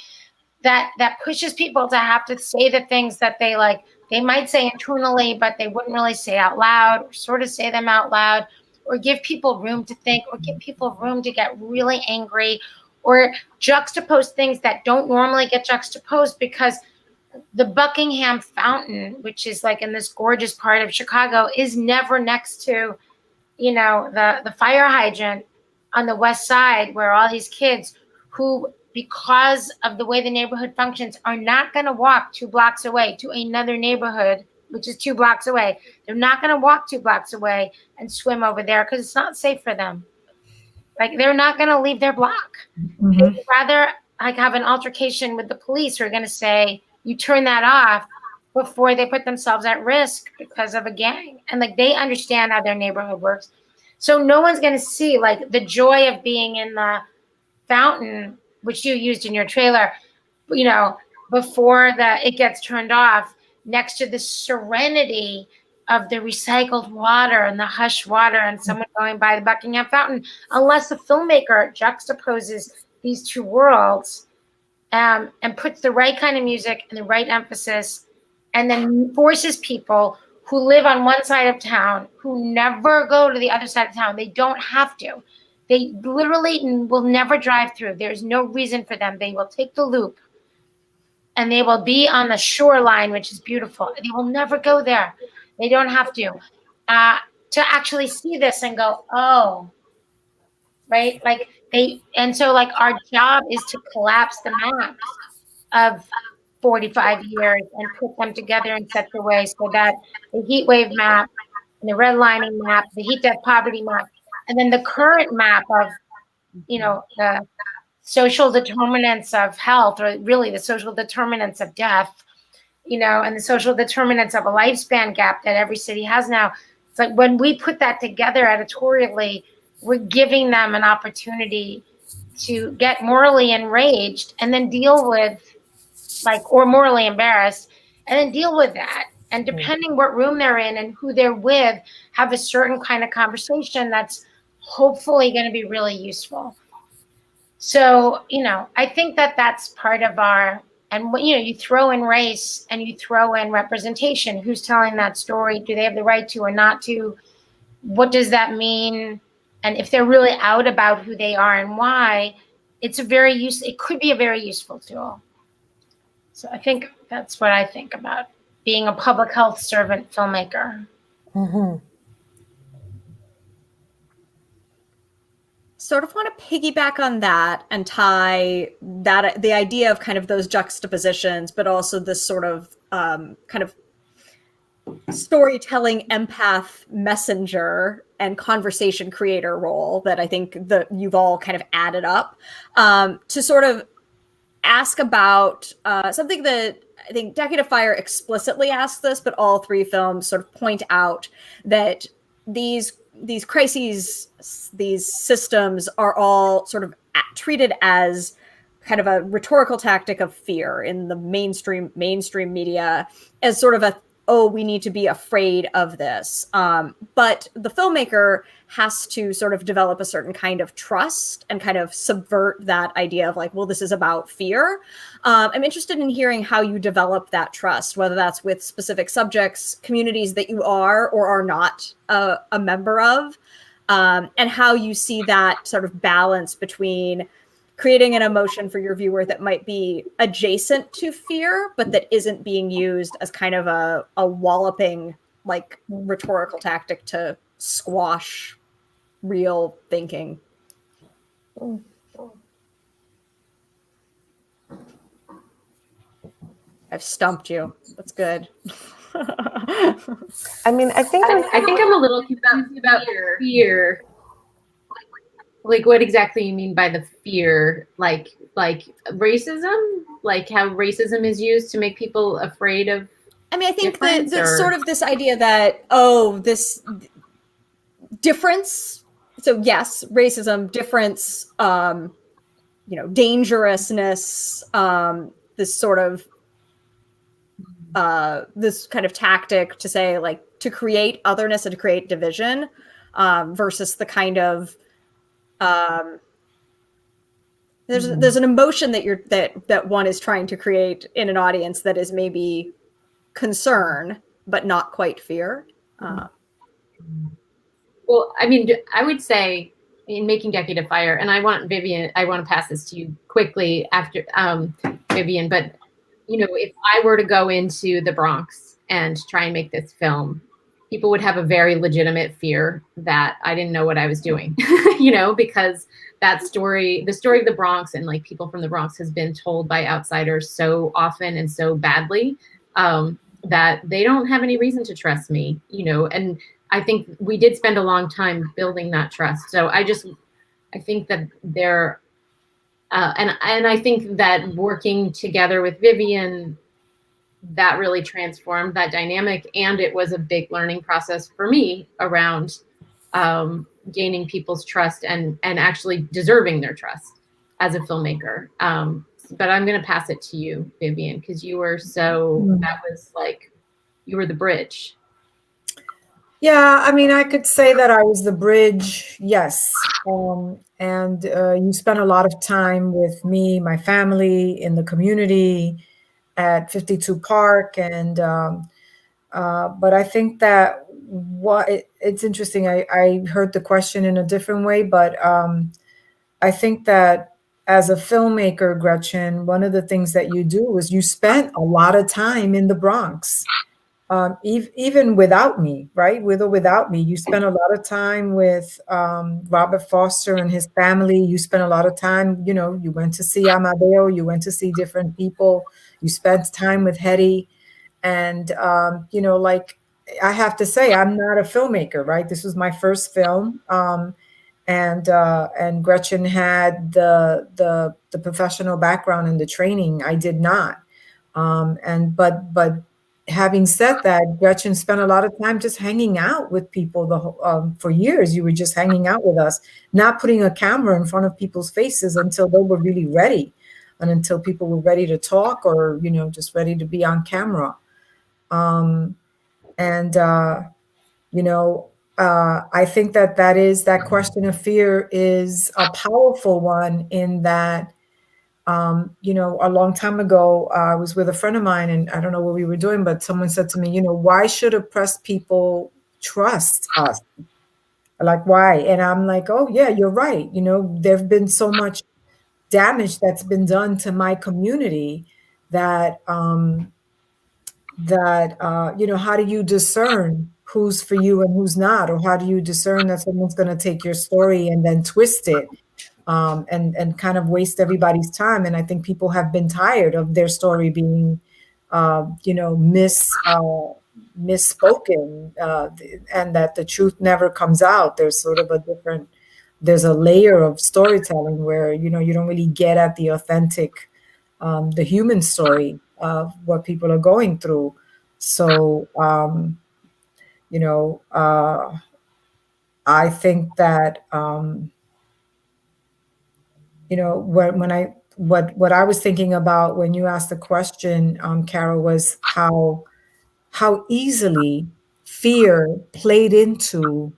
that pushes people to have to say the things that they might say internally, but they wouldn't really say out loud, or sort of say them out loud, or give people room to think, or give people room to get really angry, or juxtapose things that don't normally get juxtaposed, because the Buckingham Fountain, which is like in this gorgeous part of Chicago, is never next to, the fire hydrant on the west side, where all these kids who, because of the way the neighborhood functions, are not going to walk 2 blocks away to another neighborhood, which is 2 blocks away. They're not going to walk 2 blocks away and swim over there because it's not safe for them. Like, they're not going to leave their block. They'd rather like have an altercation with the police, who are going to say, you turn that off, before they put themselves at risk because of a gang. And like, they understand how their neighborhood works. So no one's going to see like the joy of being in the fountain, which you used in your trailer, before it gets turned off, next to the serenity of the recycled water and the hushed water and someone going by the Buckingham Fountain, unless the filmmaker juxtaposes these two worlds and puts the right kind of music and the right emphasis, and then forces people who live on one side of town, who never go to the other side of town. They don't have to. They literally will never drive through. There's no reason for them. They will take the loop, and they will be on the shoreline, which is beautiful. They will never go there. They don't have to actually see this and go, oh, right? And so our job is to collapse the maps of 45 years and put them together in such a way so that the heat wave map and the redlining map, the heat death poverty map, and then the current map of, the social determinants of health, or really the social determinants of death, and the social determinants of a lifespan gap that every city has now. It's like, when we put that together editorially, we're giving them an opportunity to get morally enraged and then deal with, or morally embarrassed, and then deal with that. And depending what room they're in and who they're with, have a certain kind of conversation that's hopefully going to be really useful. So, I think that that's part of and you throw in race and you throw in representation. Who's telling that story? Do they have the right to or not to? What does that mean? And if they're really out about who they are and why, it could be a very useful tool. So I think that's what I think about being a public health servant filmmaker. So sort of want to piggyback on that and tie that the idea of kind of those juxtapositions, but also this sort of kind of storytelling empath messenger and conversation creator role that I think that you've all kind of added up to sort of ask about something that I think Decade of Fire explicitly asks this, but all three films sort of point out that these crises, these systems are all sort of treated as kind of a rhetorical tactic of fear in the mainstream media as sort of we need to be afraid of this. But the filmmaker has to sort of develop a certain kind of trust and kind of subvert that idea of like, well, this is about fear. I'm interested in hearing how you develop that trust, whether that's with specific subjects, communities that you are or are not a member of, and how you see that sort of balance between creating an emotion for your viewer that might be adjacent to fear, but that isn't being used as kind of a walloping, like rhetorical tactic to squash real thinking. I've stumped you. That's good. I mean, I think I'm a little confused about fear. Like, what exactly you mean by the fear? Like racism? Like how racism is used to make people afraid of? I mean, I think that sort of this idea that, this difference. So yes, racism, difference, dangerousness, this sort of, this kind of tactic to say like to create otherness and to create division, versus the kind of, there's an emotion that one is trying to create in an audience that is maybe concern, but not quite fear. Well, I mean, I would say in making Decade of Fire, and I want to pass this to you quickly after Vivian, but if I were to go into the Bronx and try and make this film, people would have a very legitimate fear that I didn't know what I was doing, because the story of the Bronx and like people from the Bronx has been told by outsiders so often and so badly that they don't have any reason to trust me, and I think we did spend a long time building that trust. So I think that there, and I think that working together with Vivian, that really transformed that dynamic. And it was a big learning process for me around gaining people's trust and actually deserving their trust as a filmmaker. But I'm going to pass it to you, Vivian, because you were that was like, you were the bridge. Yeah, I mean, I could say that I was the bridge, yes. And you spent a lot of time with me, my family, in the community at 52 Park. And but I think that it's interesting. I heard the question in a different way, but I think that as a filmmaker, Gretchen, one of the things that you do is you spent a lot of time in the Bronx. Even without me, right? With or without me, you spent a lot of time with Robert Foster and his family. You spent a lot of time, you went to see Amadeo, you went to see different people. You spent time with Hetty. And, like I have to say, I'm not a filmmaker, right? This was my first film. And Gretchen had the professional background and the training. I did not. But having said that, Gretchen spent a lot of time just hanging out with people for years. You were just hanging out with us, not putting a camera in front of people's faces until they were really ready and until people were ready to talk or, just ready to be on camera. I think that question of fear is a powerful one in that, a long time ago, I was with a friend of mine and I don't know what we were doing, but someone said to me, why should oppressed people trust us? Like, why? And I'm like, oh yeah, you're right. There've been so much damage that's been done to my community that, how do you discern who's for you and who's not? Or how do you discern that someone's going to take your story and then twist it and kind of waste everybody's time? And I think people have been tired of their story being, misspoken, and that the truth never comes out. There's sort of there's a layer of storytelling where, you don't really get at the authentic, the human story of what people are going through. So, I think that, what I was thinking about when you asked the question, Cara, was how easily fear played into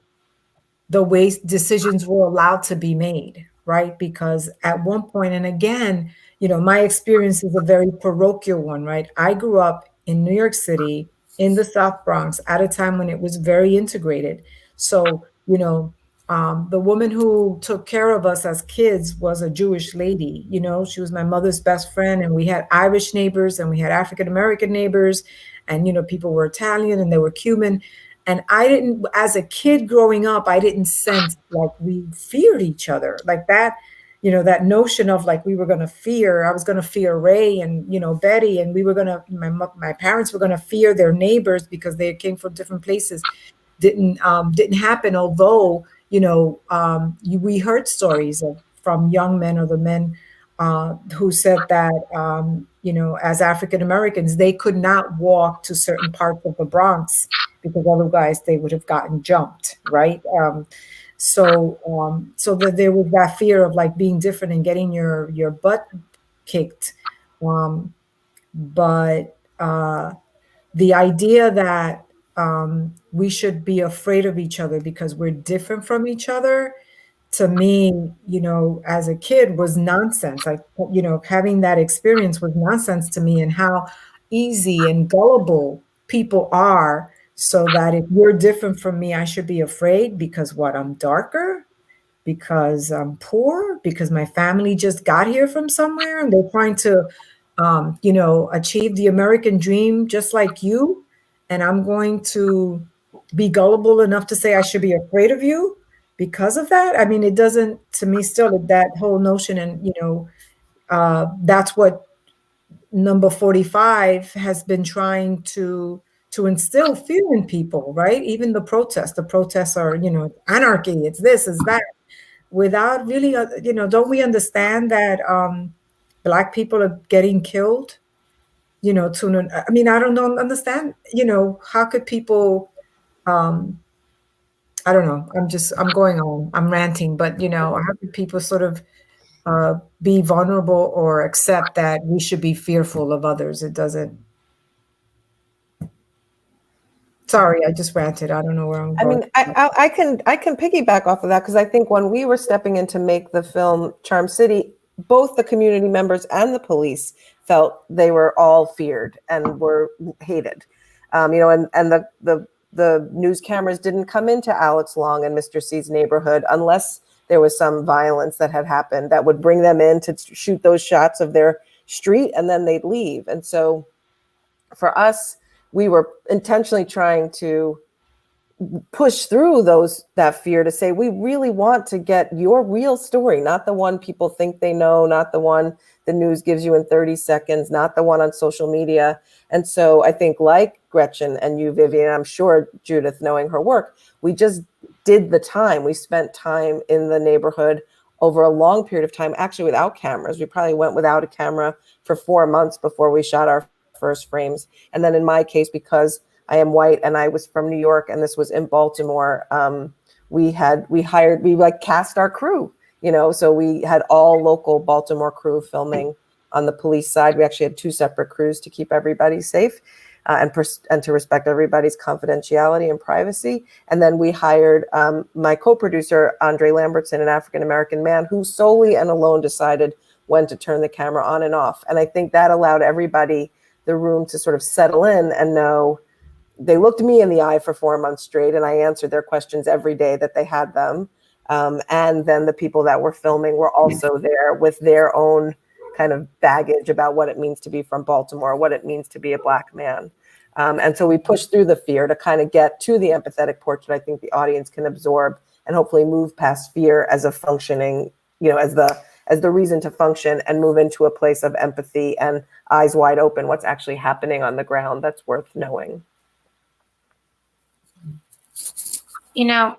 the way decisions were allowed to be made, right? Because at one point, and again, my experience is a very parochial one, right? I grew up in New York City, in the South Bronx, at a time when it was very integrated. So, the woman who took care of us as kids was a Jewish lady. She was my mother's best friend, and we had Irish neighbors and we had African American neighbors, and people were Italian and they were Cuban. And I didn't, as a kid growing up, I didn't sense like we feared each other like that. That notion of like we were going to fear. I was going to fear Ray and Betty, and we were going to. My parents were going to fear their neighbors because they came from different places. Didn't happen. Although we heard stories from young men or the men who said that as African Americans they could not walk to certain parts of the Bronx because otherwise they would have gotten jumped, right? So that there was that fear of like being different and getting your butt kicked. But the idea that we should be afraid of each other because we're different from each other, to me, as a kid was nonsense. Like, having that experience was nonsense to me, and how easy and gullible people are. So that if you're different from me, I should be afraid because I'm darker, because I'm poor, because my family just got here from somewhere and they're trying to, achieve the American dream just like you. And I'm going to be gullible enough to say I should be afraid of you because of that. I mean, it doesn't, to me, still that whole notion. And, that's what number 45 has been trying to instill fear in people, right? Even the protests are, anarchy, it's this, it's that, without really, don't we understand that Black people are getting killed? I don't understand, how could people, I don't know, I'm going on, I'm ranting, but, how could people sort of be vulnerable or accept that we should be fearful of others? It doesn't. Sorry, I just ranted. I don't know where I'm going. I can piggyback off of that, because I think when we were stepping in to make the film Charm City, both the community members and the police felt they were all feared and were hated. And the news cameras didn't come into Alex Long and Mr. C's neighborhood unless there was some violence that had happened that would bring them in to shoot those shots of their street, and then they'd leave. And so for us, we were intentionally trying to push through that fear to say, we really want to get your real story, not the one people think they know, not the one the news gives you in 30 seconds, not the one on social media. And so I think, like Gretchen and you, Vivian, I'm sure Judith, knowing her work, we just did the time. We spent time in the neighborhood over a long period of time, actually without cameras. We probably went without a camera for 4 months before we shot our first frames. And then in my case, because I am white and I was from New York and this was in Baltimore, we cast our crew, so we had all local Baltimore crew filming on the police side. We actually had 2 separate crews to keep everybody safe and to respect everybody's confidentiality and privacy. And then we hired my co-producer, Andre Lambertson, an African-American man who solely and alone decided when to turn the camera on and off. And I think that allowed everybody the room to sort of settle in and know. They looked me in the eye for 4 months straight, and I answered their questions every day that they had them. And then the people that were filming were also there with their own kind of baggage about what it means to be from Baltimore, what it means to be a Black man. And so we push through the fear to kind of get to the empathetic portrait I think the audience can absorb and hopefully move past fear as a functioning, as the reason to function, and move into a place of empathy and eyes wide open, what's actually happening on the ground that's worth knowing. I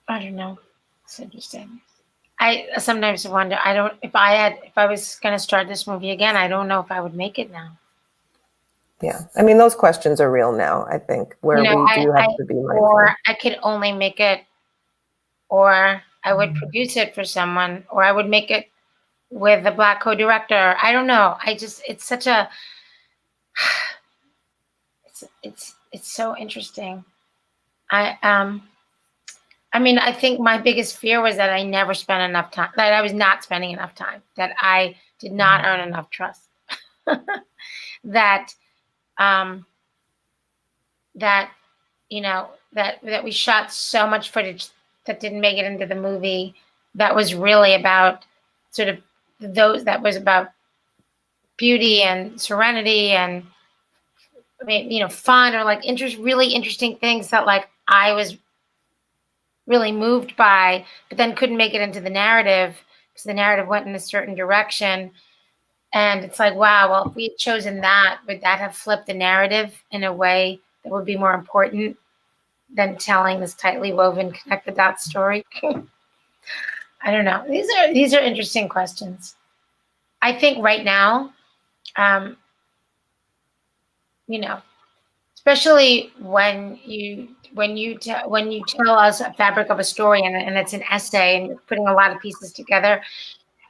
don't know. It's interesting. I sometimes wonder, if I was going to start this movie again, I don't know if I would make it now. Yeah. I mean, those questions are real now, I think, where we do have to be mindful. Or I could only make it, or I would produce it for someone, or I would make it with a Black co-director. I don't know. It's such a, it's so interesting. I mean, I think my biggest fear was that I never spent enough time, that I was not spending enough time, that I did not earn enough trust, that we shot so much footage that didn't make it into the movie that was really about sort of that was about beauty and serenity and, fun, or like really interesting things that like I was really moved by, but then couldn't make it into the narrative because the narrative went in a certain direction. And it's like, wow, well, if we had chosen that, would that have flipped the narrative in a way that would be more important than telling this tightly woven, connected dot story? I don't know. These are interesting questions. I think right now, especially when you tell us a fabric of a story and it's an essay and you're putting a lot of pieces together,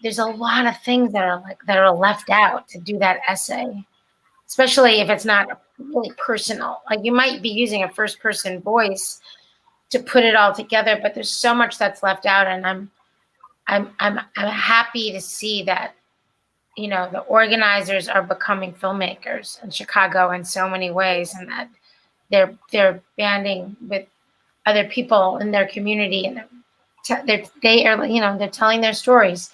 there's a lot of things that are left out to do that essay, especially if it's not really personal. Like you might be using a first person voice to put it all together, but there's so much that's left out, and I'm happy to see that the organizers are becoming filmmakers in Chicago in so many ways, and that they're banding with other people in their community, and they're telling their stories,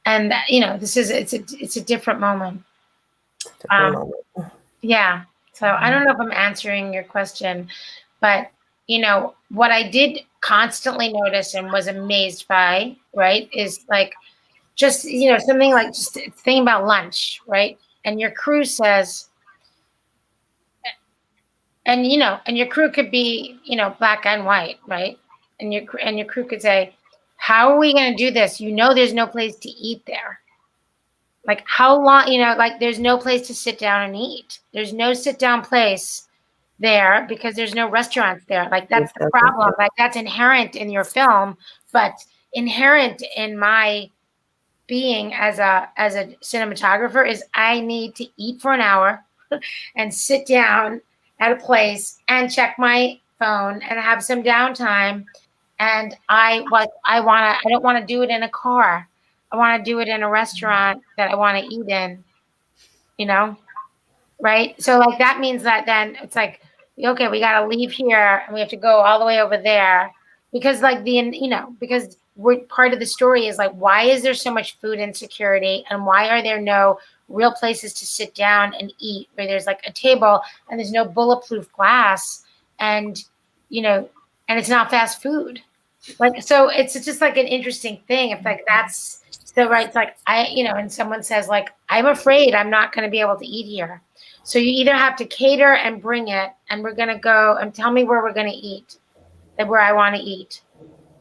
and it's a different moment. Yeah. So I don't know if I'm answering your question, but what I did constantly notice and was amazed by, right, is like just something like just think about lunch, right? And your crew says, and your crew could be black and white, right? And your crew could say, how are we going to do this? There's no place to eat there. Like how long, like there's no place to sit down and eat. There's no sit down place there because there's no restaurants there. Like that's the problem. Like that's inherent in your film, but inherent in my being as a cinematographer is I need to eat for an hour and sit down at a place and check my phone and have some downtime. And I don't want to do it in a car. I want to do it in a restaurant that I want to eat in, right? So like that means that then it's like, okay, we got to leave here and we have to go all the way over there because like because we're part of the story is like, why is there so much food insecurity and why are there no real places to sit down and eat where there's like a table and there's no bulletproof glass and and it's not fast food. Like, so it's just like an interesting thing. If like that's so right, it's like and someone says like, I'm afraid I'm not going to be able to eat here. So you either have to cater and bring it and we're going to go and tell me where we're going to eat, where I want to eat,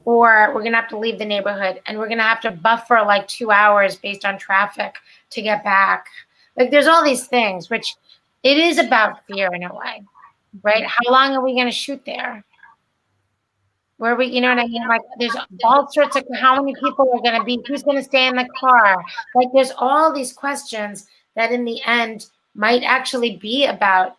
or we're going to have to leave the neighborhood and we're going to have to buffer like 2 hours based on traffic to get back. Like there's all these things, which it is about fear in a way, right? How long are we going to shoot there? Where we, what I mean? Like there's all sorts of, how many people are going to be, who's going to stay in the car? Like there's all these questions that in the end might actually be about,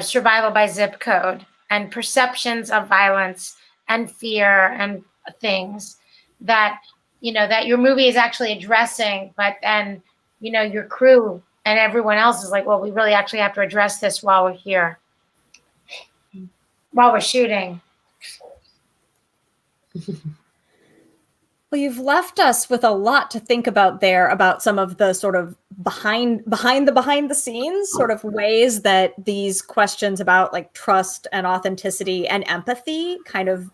survival by zip code and perceptions of violence and fear and things that, that your movie is actually addressing, but then, your crew and everyone else is like, well, we really actually have to address this while we're here, while we're shooting. Well, you've left us with a lot to think about there, about some of the sort of behind the scenes sort of ways that these questions about like trust and authenticity and empathy kind of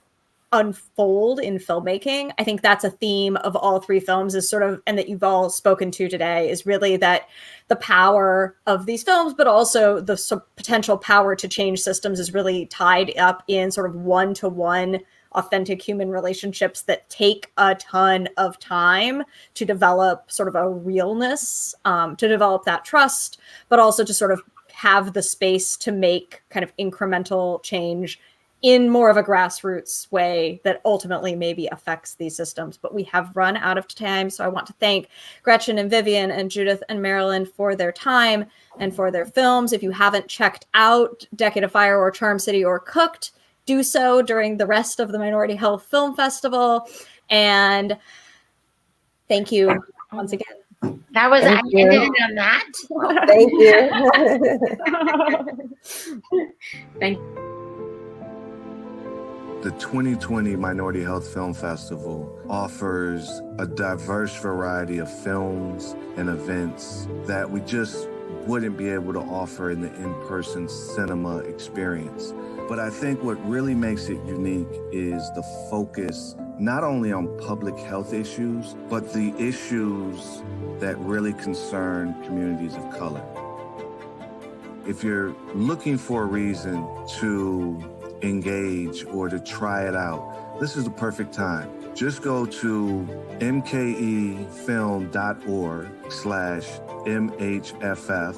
unfold in filmmaking. I think that's a theme of all three films, is sort of, and that you've all spoken to today, is really that the power of these films, but also the potential power to change systems, is really tied up in sort of one-to-one authentic human relationships that take a ton of time to develop sort of a realness, to develop that trust, but also to sort of have the space to make kind of incremental change in more of a grassroots way that ultimately maybe affects these systems. But we have run out of time. So I want to thank Gretchen and Vivian and Judith and Marilyn for their time and for their films. If you haven't checked out Decade of Fire or Charm City or Cooked, do so during the rest of the Minority Health Film Festival. And thank you once again. That was, I ended it on that. Thank you. Thank you. The 2020 Minority Health Film Festival offers a diverse variety of films and events that we just wouldn't be able to offer in the in-person cinema experience. But I think what really makes it unique is the focus not only on public health issues, but the issues that really concern communities of color. If you're looking for a reason to engage or to try it out, this is the perfect time. Just go to mkefilm.org/MHFF